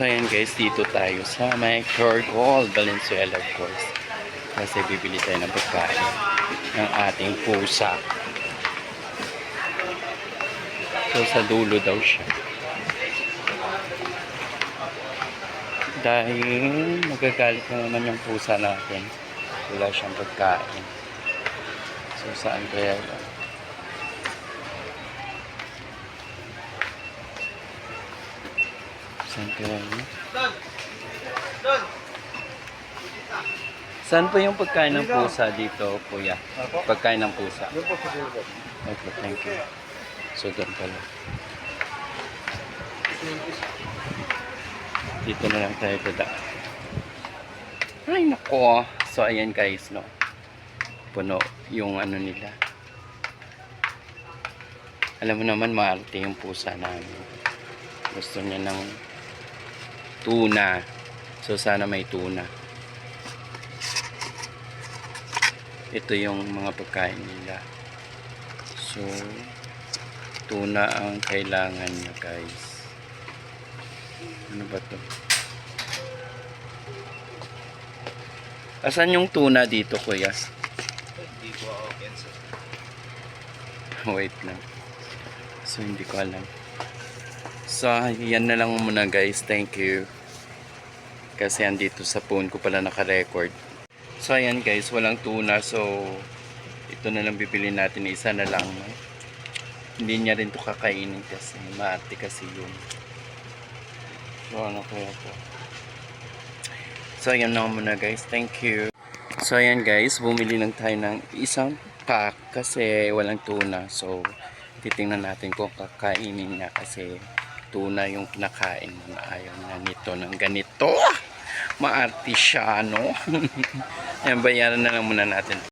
So ayan guys, dito tayo sa may Corgol, Valenzuela of course. Kasi bibili tayo ng pagkain ng ating pusa. So sa dulo daw siya. Dahil magagalit na naman yung pusa natin. Wala siyang pagkain. So saan kaya yun? Saan kaya yun? Saan po yung pagkain ng pusa dito, kuya? Pagkain ng pusa. Okay, thank you. So doon pala. Dito na lang tayo dadaan. Ay nako. So ayan guys, no. Puno yung ano nila. Alam mo naman maarte yung pusa namin. Gusto niya ng tuna. So sana may tuna. Ito yung mga pagkain nila. So tuna ang kailangan niya guys. Ano ba to? Asan yung tuna dito, kuya? Hindi ko open sir. Wait lang. So hindi ko alam. So yan na lang muna guys. Thank you. Kasi andito sa phone ko pala naka-record. So ayan guys, walang tuna. So ito na lang bibili natin. Isa na lang. Hindi niya rin to kakainin kasi maarte kasi yun. So ano kaya to? So ayan na muna guys. Thank you. So ayan guys, bumili lang tayo ng isang pack kasi walang tuna. So titingnan natin kung kakainin niya kasi tuna yung kinakain mo na ayaw na nito ng ganito. Maarte siya, no? Ayan, bayaran na lang muna natin.